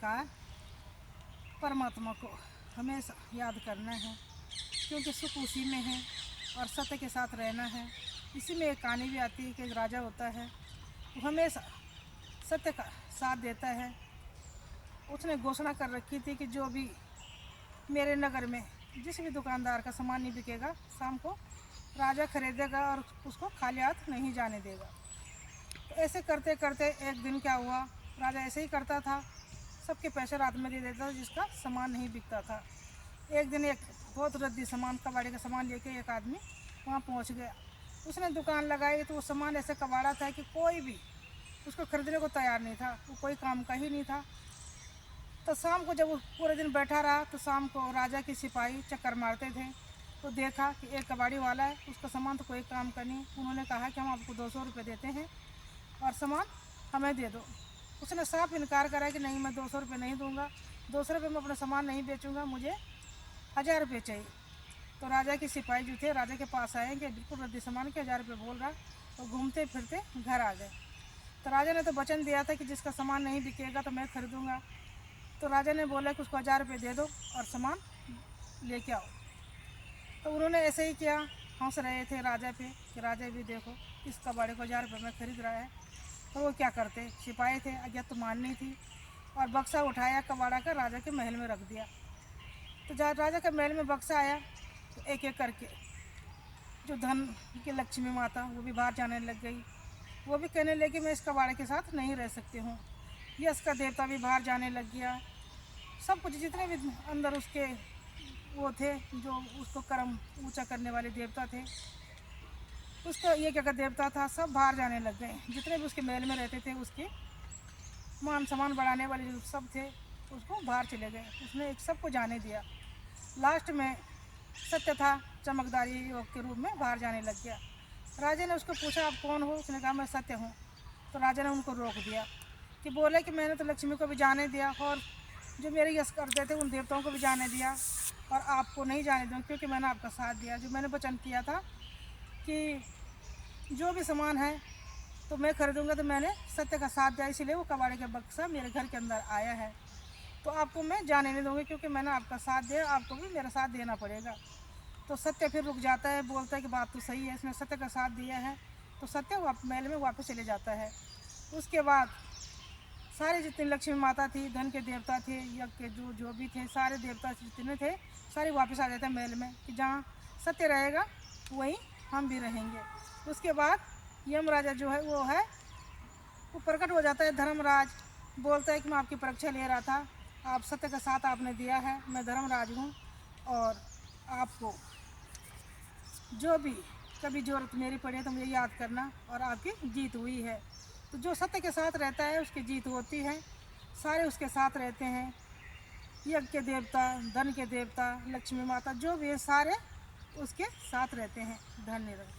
नमस्कार। परमात्मा को हमेशा याद करना है, क्योंकि सुख उसी में है और सत्य के साथ रहना है। इसी में एक कहानी भी आती है कि एक राजा होता है, वो हमेशा सत्य का साथ देता है। उसने घोषणा कर रखी थी कि जो भी मेरे नगर में जिस भी दुकानदार का सामान नहीं बिकेगा, शाम को राजा खरीदेगा और उसको खाली हाथ नहीं जाने देगा। तो ऐसे करते करते एक दिन क्या हुआ, राजा ऐसे ही करता था, सबके पैसे रात में दे देता था जिसका सामान नहीं बिकता था। एक दिन एक बहुत रद्दी सामान, कबाड़ी का सामान लेके एक आदमी वहाँ पहुँच गया। उसने दुकान लगाई तो वो सामान ऐसे कबाड़ा था कि कोई भी उसको खरीदने को तैयार नहीं था, वो कोई काम का ही नहीं था। तो शाम को जब वो पूरे दिन बैठा रहा तो शाम को राजा के सिपाही चक्कर मारते थे, तो देखा कि एक कबाड़ी वाला है, उसका सामान तो कोई काम का नहीं। उन्होंने कहा कि हम आपको 200 रुपये देते हैं और सामान हमें दे दो। उसने साफ इनकार करा कि नहीं, मैं 200 रुपये नहीं दूंगा, 200 रुपये में अपना सामान नहीं बेचूंगा, मुझे 1000 रुपये चाहिए। तो राजा के सिपाही जो थे राजा के पास आए कि बिल्कुल रद्दी सामान के 1000 रुपये बोल रहा, तो घूमते फिरते घर आ गए। तो राजा ने तो वचन दिया था कि जिसका सामान नहीं बिकेगा तो मैं खरीदूंगा। तो राजा ने बोला कि उसको 1000 रुपये दे दो और सामान लेके आओ। तो उन्होंने ऐसे ही किया, हंस रहे थे राजा पे कि राजा भी देखो इस कबाड़े को 1000 रुपये में खरीद रहा है। तो वो क्या करते, सिपाही थे, आज्ञा तो माननी थी और बक्सा उठाया कबाड़ा का, राजा के महल में रख दिया। तो जब राजा के महल में बक्सा आया तो एक एक करके जो धन की लक्ष्मी माता वो भी बाहर जाने लग गई। वो भी कहने लगी मैं इस कबाड़े के साथ नहीं रह सकती हूँ। यश का देवता भी बाहर जाने लग गया। सब कुछ जितने भी अंदर उसके वो थे जो उसको कर्म ऊंचा करने वाले देवता थे, उसको ये क्या देवता था, सब बाहर जाने लग गए। जितने भी उसके महल में रहते थे उसके मान सम्मान बढ़ाने वाले जो सब थे उसको बाहर चले गए। उसने एक सबको जाने दिया। लास्ट में सत्य था चमकदारी योग के रूप में बाहर जाने लग गया। राजा ने उसको पूछा आप कौन हो, उसने कहा मैं सत्य हूँ। तो राजा ने उनको रोक दिया कि बोले कि मैंने तो लक्ष्मी को भी जाने दिया और जो मेरे यश करते थे उन देवताओं को भी जाने दिया और आपको नहीं जाने दूँ, क्योंकि मैंने आपका साथ दिया। जो मैंने वचन किया था कि जो भी सामान है तो मैं खरीदूंगा, तो मैंने सत्य का साथ दिया, इसीलिए वो कबाड़े का बक्सा मेरे घर के अंदर आया है। तो आपको मैं जाने नहीं दूँगी, क्योंकि मैंने आपका साथ दिया, आपको भी मेरा साथ देना पड़ेगा। तो सत्य फिर रुक जाता है, बोलता है कि बात तो सही है, इसने सत्य का साथ दिया है। तो सत्य महल में वापस चले जाता है। उसके बाद सारे जितने लक्ष्मी माता थी, धन के देवता थे, यज्ञ के जो भी थे, सारे देवता जितने थे सारे वापस आ जाते हैं महल में कि जहाँ सत्य रहेगा वहीं हम भी रहेंगे। उसके बाद यमराजा जो है वो प्रकट हो जाता है। धर्मराज बोलता है कि मैं आपकी परीक्षा ले रहा था, आप सत्य का साथ आपने दिया है, मैं धर्मराज हूँ और आपको जो भी कभी ज़रूरत मेरी पड़े तो मुझे याद करना, और आपकी जीत हुई है। तो जो सत्य के साथ रहता है उसकी जीत होती है, सारे उसके साथ रहते हैं। यज्ञ के देवता, धन के देवता, लक्ष्मी माता जो भी है सारे उसके साथ रहते हैं। धन्यवाद।